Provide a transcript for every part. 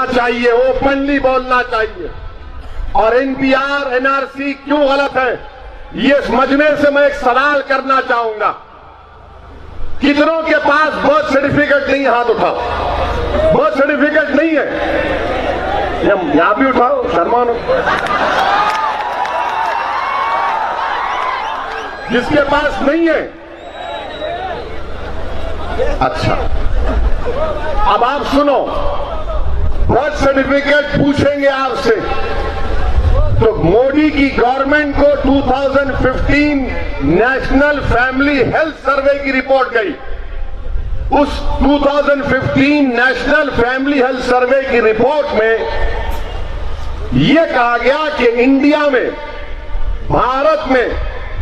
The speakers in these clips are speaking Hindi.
बोलना चाहिए, ओपनली बोलना चाहिए। और एनपीआर एनआरसी क्यों गलत है, ये समझने से मैं एक सवाल करना चाहूंगा। कितनों के पास बर्थ सर्टिफिकेट नहीं, हाथ उठाओ। बर्थ सर्टिफिकेट नहीं है, यहां भी उठाओ, शर्मा लो। जिसके पास नहीं है, अच्छा, अब आप सुनो, बर्थ सर्टिफिकेट पूछेंगे आपसे, तो मोदी की गवर्नमेंट को 2015 नेशनल फैमिली हेल्थ सर्वे की रिपोर्ट गई। उस 2015 नेशनल फैमिली हेल्थ सर्वे की रिपोर्ट में यह कहा गया कि इंडिया में, भारत में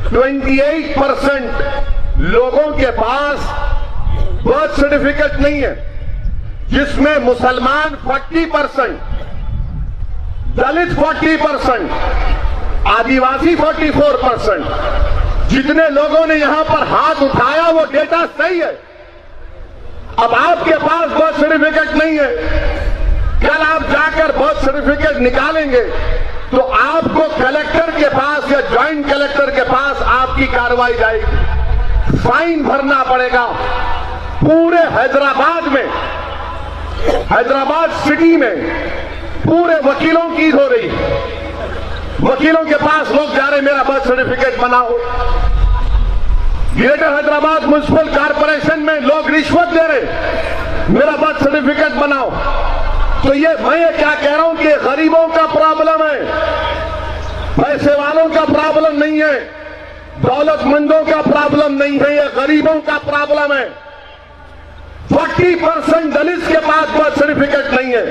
28% लोगों के पास बर्थ सर्टिफिकेट नहीं है, जिसमें मुसलमान 40%, दलित 40%, आदिवासी 44%। जितने लोगों ने यहां पर हाथ उठाया वो डेटा सही है। अब आपके पास बर्थ सर्टिफिकेट नहीं है, कल आप जाकर बर्थ सर्टिफिकेट निकालेंगे तो आपको कलेक्टर के पास या ज्वाइंट कलेक्टर के पास आपकी कार्रवाई जाएगी, फाइन भरना पड़ेगा। पूरे हैदराबाद में, हैदराबाद सिटी में पूरे वकीलों की ईद हो रही, वकीलों के पास लोग जा रहे, मेरा बर्थ सर्टिफिकेट बनाओ। ग्रेटर हैदराबाद म्युनिसिपल कॉर्पोरेशन में लोग रिश्वत दे रहे, मेरा बर्थ सर्टिफिकेट बनाओ। तो ये मैं क्या कह रहा हूं कि गरीबों का प्रॉब्लम है, पैसे वालों का प्रॉब्लम नहीं है, दौलतमंदों का प्रॉब्लम नहीं है, ये गरीबों का प्रॉब्लम है। 40% दलित के पास बर्थ सर्टिफिकेट नहीं है,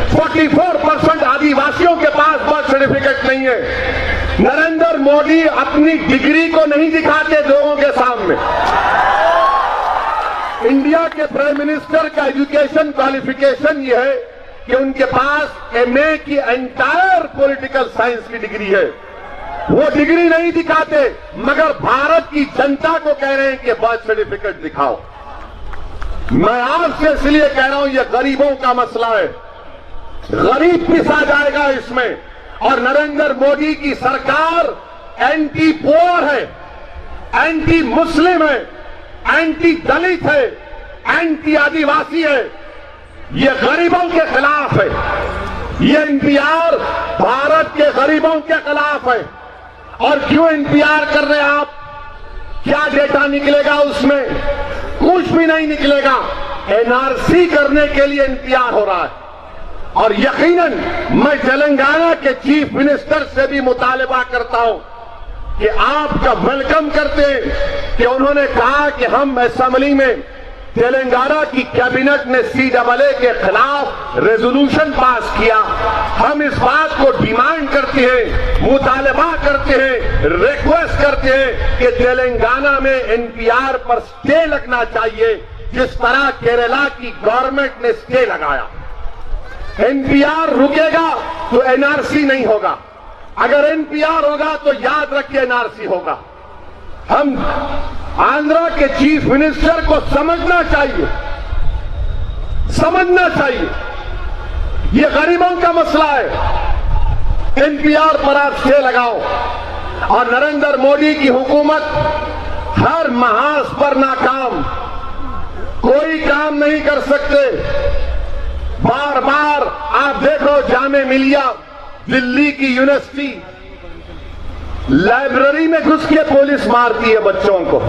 44% आदिवासियों के पास बर्थ सर्टिफिकेट नहीं है। नरेंद्र मोदी अपनी डिग्री को नहीं दिखाते लोगों के सामने। इंडिया के प्राइम मिनिस्टर का एजुकेशन क्वालिफिकेशन यह है कि उनके पास एमए की एंटायर पॉलिटिकल साइंस की डिग्री है, वो डिग्री नहीं दिखाते, मगर भारत की जनता को कह रहे हैं कि बर्थ सर्टिफिकेट दिखाओ। मैं आपसे इसलिए कह रहा हूं, यह गरीबों का मसला है, गरीब पिसा जाएगा इसमें। और नरेंद्र मोदी की सरकार एंटी पोअर है, एंटी मुस्लिम है, एंटी दलित है, एंटी आदिवासी है, ये गरीबों के खिलाफ है। ये एनपीआर भारत के गरीबों के खिलाफ है। और क्यों एनपीआर कर रहे हैं आप? क्या डेटा निकलेगा उसमें? कुछ भी नहीं निकलेगा। एनआरसी करने के लिए एनपीआर हो रहा है। और यकीनन मैं तेलंगाना के चीफ मिनिस्टर से भी मुतालबा करता हूं कि आपका वेलकम करते हैं कि उन्होंने कहा कि हम असेंबली में तेलंगाना की कैबिनेट ने CAA के खिलाफ रेजोल्यूशन पास किया। हम इस बात को डिमांड करते हैं, मुतालबा करते हैं, रिक्वेस्ट करते हैं कि तेलंगाना में एनपीआर पर स्टे लगना चाहिए, जिस तरह केरला की गवर्नमेंट ने स्टे लगाया। एनपीआर रुकेगा तो एनआरसी नहीं होगा, अगर एनपीआर होगा तो याद रखिए एनआरसी होगा। हम आंध्रा के चीफ मिनिस्टर को समझना चाहिए, समझना चाहिए, ये गरीबों का मसला है। एनपीआर पर आप स्टे लगाओ। और नरेंद्र मोदी की हुकूमत हर महाज पर नाकाम, कोई काम नहीं कर सकते। बार बार आप देखो, जामे मिलिया दिल्ली की यूनिवर्सिटी लाइब्रेरी में घुस के पुलिस मारती है बच्चों को,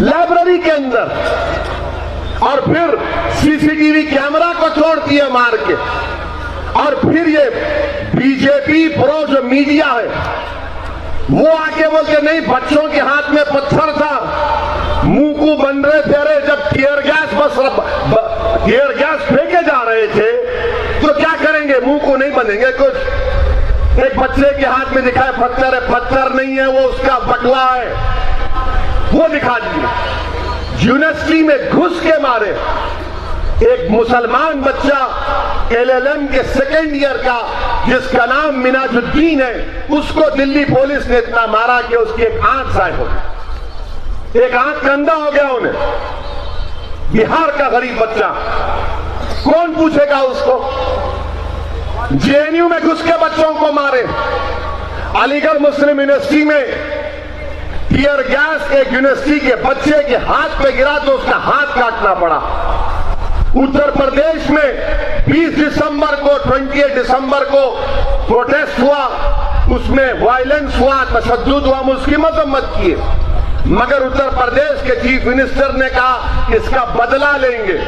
लाइब्रेरी के अंदर, और फिर सीसीटीवी कैमरा को तोड़ती है मार के। और फिर ये बीजेपी प्रो जो मीडिया है वो आके बोलते नहीं, बच्चों के हाथ में पत्थर था, मुंह बन रहे थे। अरे जब टीयर गैस फेंके जा रहे थे तो क्या करेंगे, मुंह को नहीं बनेंगे कुछ। एक बच्चे के हाथ में दिखाए पत्थर है, पत्थर नहीं है, वो उसका बटुआ है, वो दिखा दिए। यूनिवर्सिटी में घुस के मारे एक मुसलमान बच्चा LLM के सेकेंड ईयर का, जिसका नाम मिनाजुद्दीन है, उसको दिल्ली पुलिस ने इतना मारा कि उसकी एक आंख साफ हो गई, एक आंख अंधा हो गया उन्हें। बिहार का गरीब बच्चा, कौन पूछेगा उसको? जेएनयू में घुस के बच्चों को मारे, अलीगढ़ मुस्लिम यूनिवर्सिटी में टीयर गैस एक यूनिवर्सिटी के बच्चे के हाथ पे गिरा तो उसका हाथ काटना पड़ा। उत्तर प्रदेश में 20 दिसंबर को 28 दिसंबर को प्रोटेस्ट हुआ, उसमें वायलेंस हुआ, तशद्दुद हुआ, हम उसकी मजम्मत किए, मगर उत्तर प्रदेश के चीफ मिनिस्टर ने कहा इसका बदला लेंगे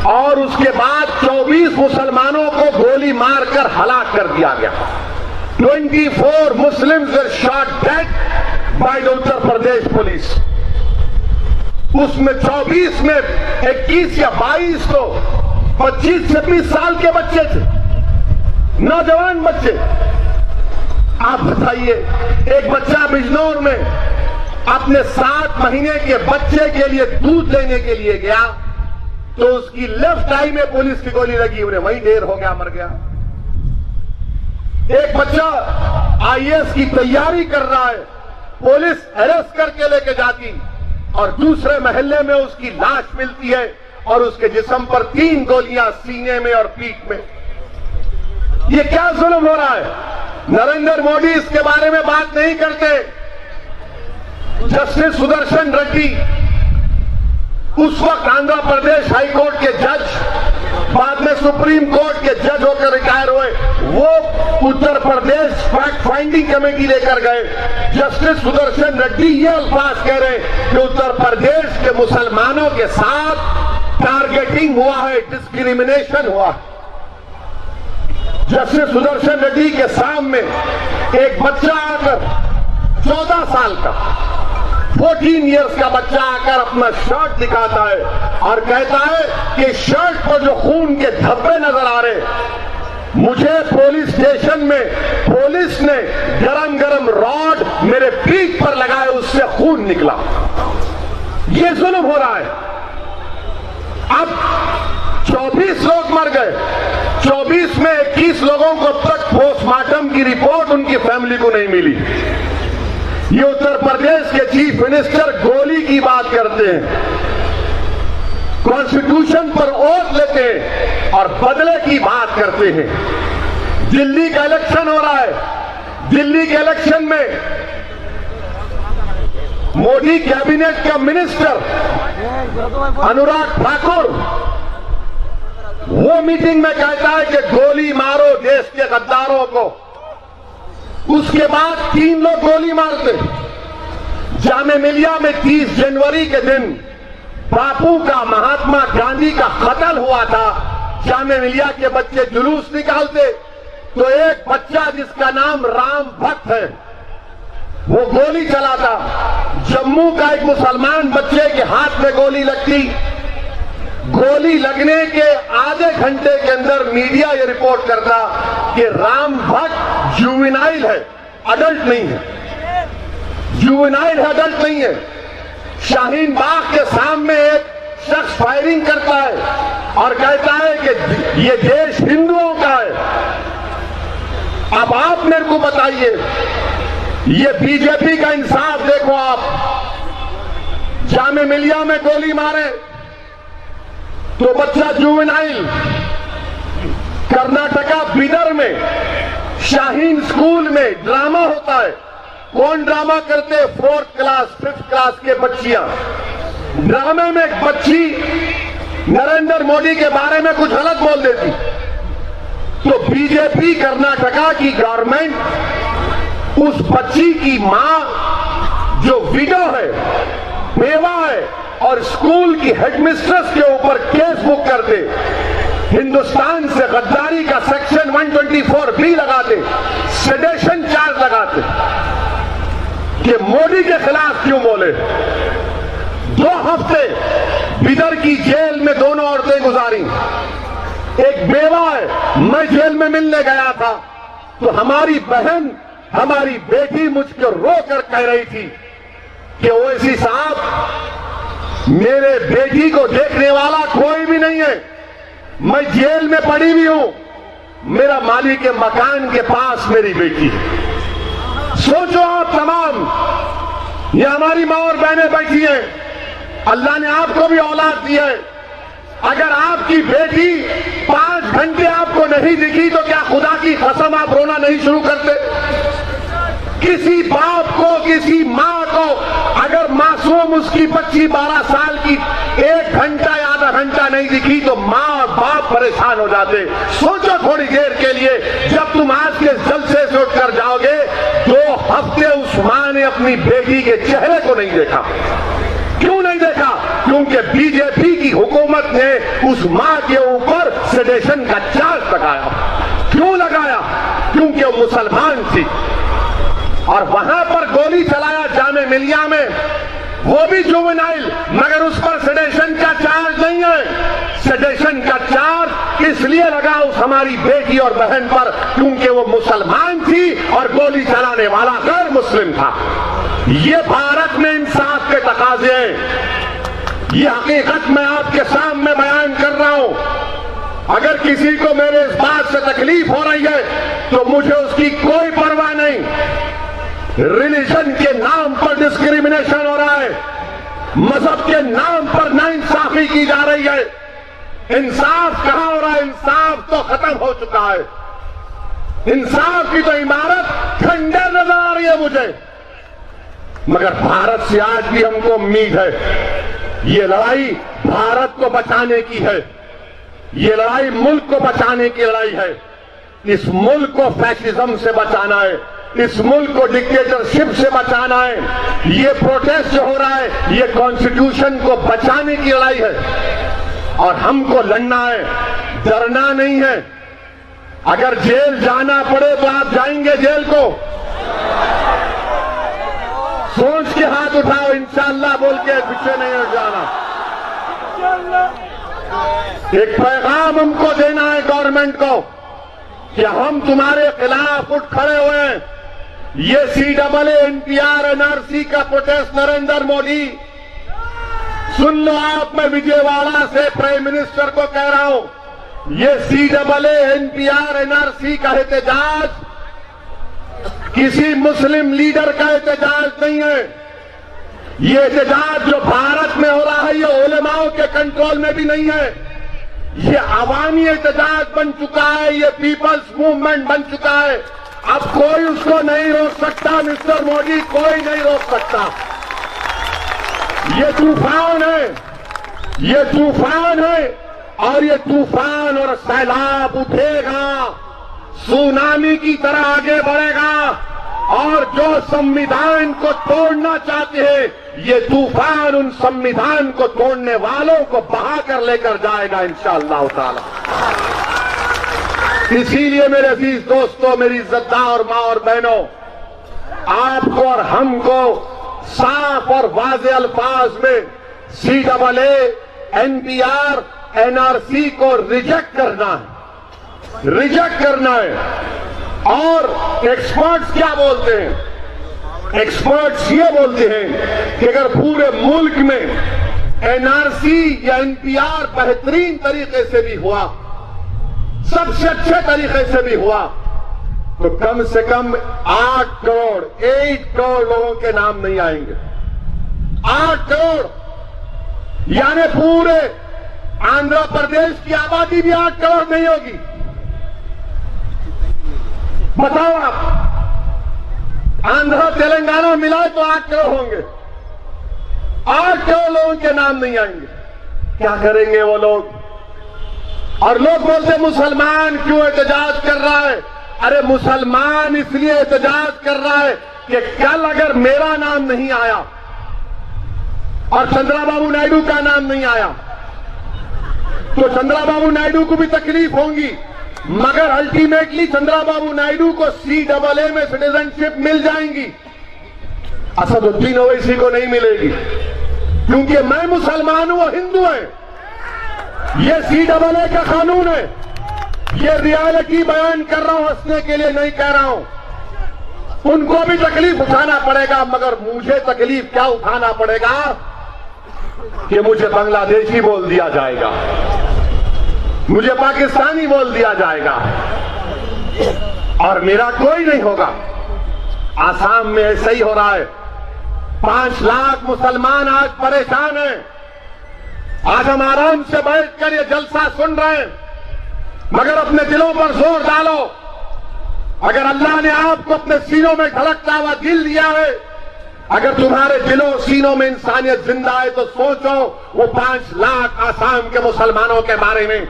और उसके बाद 24 मुसलमानों को गोली मारकर हलाक कर दिया गया। 24 Muslims were shot dead by the Uttar Pradesh police. उसमें 24 में 21 या 22 तो 25-26 साल के बच्चे थे, नौजवान बच्चे। आप बताइए, एक बच्चा बिजनौर में अपने 7 महीने के बच्चे के लिए दूध लेने के लिए गया तो उसकी लेफ्ट आई में पुलिस की गोली लगी, उन्हें वहीं ढेर हो गया, मर गया। एक बच्चा आईएएस की तैयारी कर रहा है, पुलिस अरेस्ट करके लेके जाती और दूसरे मोहल्ले में उसकी लाश मिलती है और उसके जिस्म पर 3 गोलियां सीने में और पीठ में। ये क्या जुल्म हो रहा है? नरेंद्र मोदी इसके बारे में बात नहीं करते। जस्टिस सुदर्शन रेड्डी, उस वक्त आंध्र प्रदेश हाईकोर्ट के जज, बाद में सुप्रीम कोर्ट के जज होकर रिटायर हुए, वो Uttar Pradesh fact finding committee लेकर गए। जस्टिस सुदर्शन रेड्डी ये अल्फाज कह रहे हैं कि उत्तर प्रदेश के मुसलमानों के साथ टारगेटिंग हुआ है, डिस्क्रिमिनेशन हुआ है। जस्टिस सुदर्शन रेड्डी के सामने एक बच्चा आकर 14 साल का 14 इयर्स का बच्चा आकर अपना शर्ट दिखाता है और कहता है कि शर्ट पर जो खून के धब्बे नजर आ रहे, मुझे पुलिस स्टेशन में पुलिस ने गरम गरम रॉड मेरे पीठ पर लगाए, उससे खून निकला। ये जुल्म हो रहा है। अब 24 लोग मर गए, 24 में 21 लोगों को अब तक पोस्टमार्टम की रिपोर्ट उनकी फैमिली को नहीं मिली। ये उत्तर प्रदेश के चीफ मिनिस्टर गोली की बात करते हैं, कॉन्स्टिट्यूशन पर ओथ लेते हैं और बदले की बात करते हैं। दिल्ली का इलेक्शन हो रहा है, दिल्ली के इलेक्शन में मोदी कैबिनेट का मिनिस्टर अनुराग ठाकुर वो मीटिंग में कहता है कि गोली मारो देश के गद्दारों को। उसके बाद 3 लोग गोली मारते। जामे मिलिया में 30 जनवरी के दिन बापू का, महात्मा गांधी का कत्ल हुआ था। जामे मिलिया के बच्चे जुलूस निकालते तो एक बच्चा जिसका नाम राम भक्त है वो गोली चलाता। जम्मू का एक मुसलमान बच्चे के हाथ में गोली लगती। गोली लगने के आधे घंटे के अंदर मीडिया ये रिपोर्ट करता कि राम भक्त जुवेनाइल है, अडल्ट नहीं है। जुवेनाइल है, अडल्ट नहीं है। शाहीन बाग के सामने एक शख्स फायरिंग करता है और कहता है कि ये देश हिंदुओं का है। अब आप मेरे को बताइए, ये बीजेपी का इंसाफ देखो आप। जामे मिलिया में गोली मारे तो बच्चा जुवेनाइल। कर्नाटका बीदर में शाहीन स्कूल में ड्रामा होता है। कौन ड्रामा करते? 4th क्लास 5th क्लास के बच्चियां। ड्रामे में एक बच्ची नरेंद्र मोदी के बारे में कुछ गलत बोल देती तो बीजेपी कर्नाटका की गवर्नमेंट उस बच्ची की मां जो विडो है, बेवा है, और स्कूल की हेडमिस्ट्रेस के ऊपर केस बुक करते, हिंदुस्तान से गद्दारी का सेक्शन 124B लगाते, सेडेशन चार्ज लगाते कि मोदी के खिलाफ क्यों बोले। 2 हफ्ते बिदर की जेल में दोनों औरतें गुजारी। एक बेवा है, मैं जेल में मिलने गया था तो हमारी बहन, हमारी बेटी मुझको रोकर कह रही थी कि ओवैसी साहब, मेरे बेटी को देखने वाला कोई भी नहीं है, मैं जेल में पड़ी हुई हूं, मेरा मालिक के मकान के पास मेरी बेटी है। सोचो आप तमाम, ये हमारी मां और बहनें बैठी हैं, अल्लाह ने आपको भी औलाद दी है। अगर आपकी बेटी 5 घंटे आपको नहीं दिखी तो क्या खुदा की कसम आप रोना नहीं शुरू करते? किसी बाप को, किसी माँ को अगर मासूम उसकी बच्ची 12 साल की 1 घंटा या आधा घंटा नहीं दिखी तो माँ और बाप परेशान हो जाते। सोचो थोड़ी देर के लिए, जब तुम आज के जलसे से उठकर जाओगे 2 हफ्ते उस माँ ने अपनी बेटी के चेहरे को नहीं देखा। क्यों नहीं देखा? क्योंकि बीजेपी की हुकूमत ने उस माँ के ऊपर सेडेशन का चार्ज लगाया। क्यों लगाया? क्योंकि वो मुसलमान थी और वहां पर गोली चलाया जामे मिलिया में, वो भी जुवेनाइल, मगर उस पर सेडेशन का चार्ज नहीं है। सेडेशन का चार्ज इसलिए लगा उस हमारी बेटी और बहन पर क्योंकि वो मुसलमान थी और गोली चलाने वाला गैर मुस्लिम था। ये भारत में इंसाफ के तकाजे हैं। ये हकीकत मैं आपके सामने बयान कर रहा हूं। अगर किसी को मेरे इस बात से तकलीफ हो रही है तो मुझे उसकी कोई परवाह नहीं। रिलीजन के नाम पर डिस्क्रिमिनेशन हो रहा है, मजहब के नाम पर नाइंसाफी की जा रही है। इंसाफ कहां हो रहा है? इंसाफ तो खत्म हो चुका है। इंसाफ की तो इमारत खंडर नजर आ रही है मुझे। मगर भारत से आज भी हमको उम्मीद है। ये लड़ाई भारत को बचाने की है। ये लड़ाई मुल्क को बचाने की लड़ाई है। इस मुल्क को फैसिज्म से बचाना है। इस मुल्क को डिक्टेटरशिप से बचाना है। ये प्रोटेस्ट जो हो रहा है ये कॉन्स्टिट्यूशन को बचाने की लड़ाई है और हमको लड़ना है, डरना नहीं है। अगर जेल जाना पड़े तो आप जाएंगे जेल को? सोच के हाथ उठाओ, इंशाअल्लाह बोल के पीछे नहीं हट जाना। एक पैगाम हमको देना है गवर्नमेंट को कि हम तुम्हारे खिलाफ उठ खड़े हुए हैं। ये CAA NPR NRC का प्रोटेस्ट नरेंद्र मोदी, सुन लो आप, मैं विजयवाड़ा से प्राइम मिनिस्टर को कह रहा हूं, ये CAA NPR NRC का एहतजाज किसी मुस्लिम लीडर का एहतजाज नहीं है। ये एहतजाज जो भारत में हो रहा है ये उलेमाओं के कंट्रोल में भी नहीं है। ये अवामी एहतजाज बन चुका है, ये पीपल्स मूवमेंट बन चुका है। अब कोई उसको नहीं रोक सकता मिस्टर मोदी, कोई नहीं रोक सकता। ये तूफान है, ये तूफान है और ये तूफान और सैलाब उठेगा, सुनामी की तरह आगे बढ़ेगा और जो संविधान को तोड़ना चाहते हैं ये तूफान उन संविधान को तोड़ने वालों को बहा कर लेकर जाएगा इंशाअल्लाह ताला। इसीलिए मेरे अजीज दोस्तों, मेरी इज्जतदार मां और बहनों, आपको और हमको साफ और वाज़े अल्फाज में CAA NPR NRC को रिजेक्ट करना है, रिजेक्ट करना है। और एक्सपर्ट्स क्या बोलते हैं? एक्सपर्ट्स ये बोलते हैं कि अगर पूरे मुल्क में NRC या NPR बेहतरीन तरीके से भी हुआ, सबसे अच्छे तरीके से भी हुआ, तो कम से कम 8 करोड़ लोगों के नाम नहीं आएंगे। 8 करोड़, यानी पूरे आंध्र प्रदेश की आबादी भी 8 करोड़ नहीं होगी। बताओ आप, आंध्र तेलंगाना मिलाए तो 8 करोड़ होंगे। 8 करोड़ लोगों के नाम नहीं आएंगे। क्या करेंगे वो लोग? और लोग बोलते मुसलमान क्यों एहतजाज कर रहा है? अरे मुसलमान इसलिए एहतजाज कर रहा है कि कल अगर मेरा नाम नहीं आया और चंद्रबाबू नायडू का नाम नहीं आया तो चंद्रबाबू नायडू को भी तकलीफ होगी, मगर अल्टीमेटली चंद्रबाबू नायडू को CAA में सिटीजनशिप मिल जाएंगी, असदुद्दीन ओवैसी को नहीं मिलेगी। क्योंकि मैं मुसलमान हूं, वो हिंदू है। ये CAA का कानून है। ये रियलिटी बयान कर रहा हूं, हंसने के लिए नहीं कह रहा हूं। उनको भी तकलीफ उठाना पड़ेगा, मगर मुझे तकलीफ क्या उठाना पड़ेगा कि मुझे बांग्लादेशी बोल दिया जाएगा, मुझे पाकिस्तानी बोल दिया जाएगा और मेरा कोई नहीं होगा। आसाम में ऐसा ही हो रहा है। 5 लाख मुसलमान आज परेशान हैं। आज हम आराम से बैठकर ये जलसा सुन रहे हैं। मगर अपने दिलों पर जोर डालो। अगर अल्लाह ने आपको अपने सीनों में धड़कता हुआ दिल दिया है, अगर तुम्हारे दिलों सीनों में इंसानियत जिंदा है, तो सोचो वो 5 लाख आसाम के मुसलमानों के बारे में,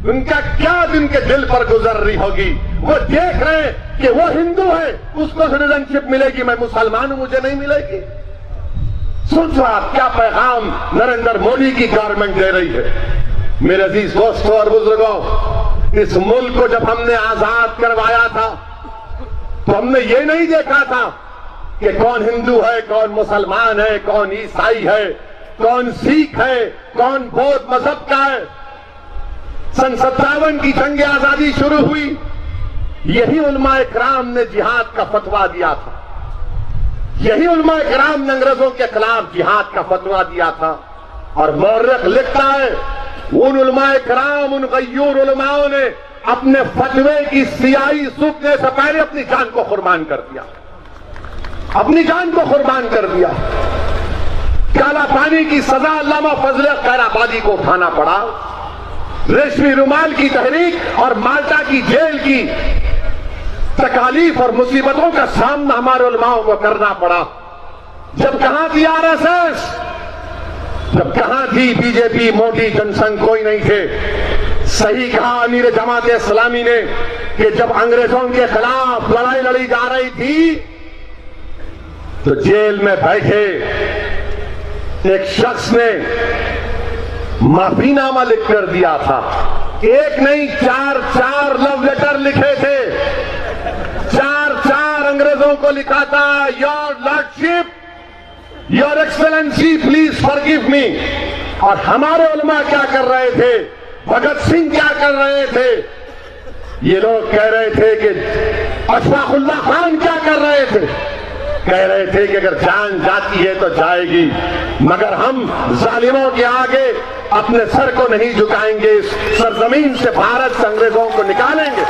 उनका क्या दिन के दिल पर गुजर रही होगी। वो देख रहे हैं कि वो हिंदू है, उसको सिटीजनशिप मिलेगी, मैं मुसलमान हूं, मुझे नहीं मिलेगी। सोचो आप क्या पैगाम नरेंद्र मोदी की गवर्नमेंट दे रही है। मेरे अजीज दोस्तों और बुजुर्गों, इस मुल्क को जब हमने आजाद करवाया था तो हमने ये नहीं देखा था कि कौन हिंदू है, कौन मुसलमान है, कौन ईसाई है, कौन सिख है, कौन बौद्ध मजहब का है। सन 57 की जंग आजादी शुरू हुई, यही उलमाए किराम ने जिहाद का फतवा दिया था, यही उलमाए किराम ने अंग्रेजों के खिलाफ जिहाद का फतवा दिया था। और मौर्रख लिखता है, उन उलमाए किराम, उन गय्यूर उलमाओं ने अपने फतवे की सियाही सूखने से पहले अपनी जान को कुर्बान कर दिया, अपनी जान को कुर्बान कर दिया। काला पानी की सजा अल्लामा फजले खैराबादी को उठाना पड़ा, रेशमी रुमाल की तहरीक और माल्टा की जेल की तकालीफ और मुसीबतों का सामना हमारे उलमाओं को करना पड़ा। जब कहां थी आरएसएस, जब कहां थी बीजेपी, मोदी, जनसंघ, कोई नहीं थे। सही कहा अमीर जमात इस्लामी ने कि जब अंग्रेजों के खिलाफ लड़ाई लड़ी जा रही थी तो जेल में बैठे एक शख्स ने माफीनामा लिखकर दिया था। एक नहीं, 4 लव लेटर लिखे थे, 4 अंग्रेजों को लिखा था, your lordship, your excellency, please forgive me. और हमारे उलमा क्या कर रहे थे, भगत सिंह क्या कर रहे थे, ये लोग कह रहे थे कि अशफाकुल्लाह खान क्या कर रहे थे, कह रहे थे कि अगर जान जाती है तो जाएगी, मगर हम जालिमों के आगे अपने सर को नहीं झुकाएंगे, इस सरजमीन से भारत से अंग्रेजों को निकालेंगे।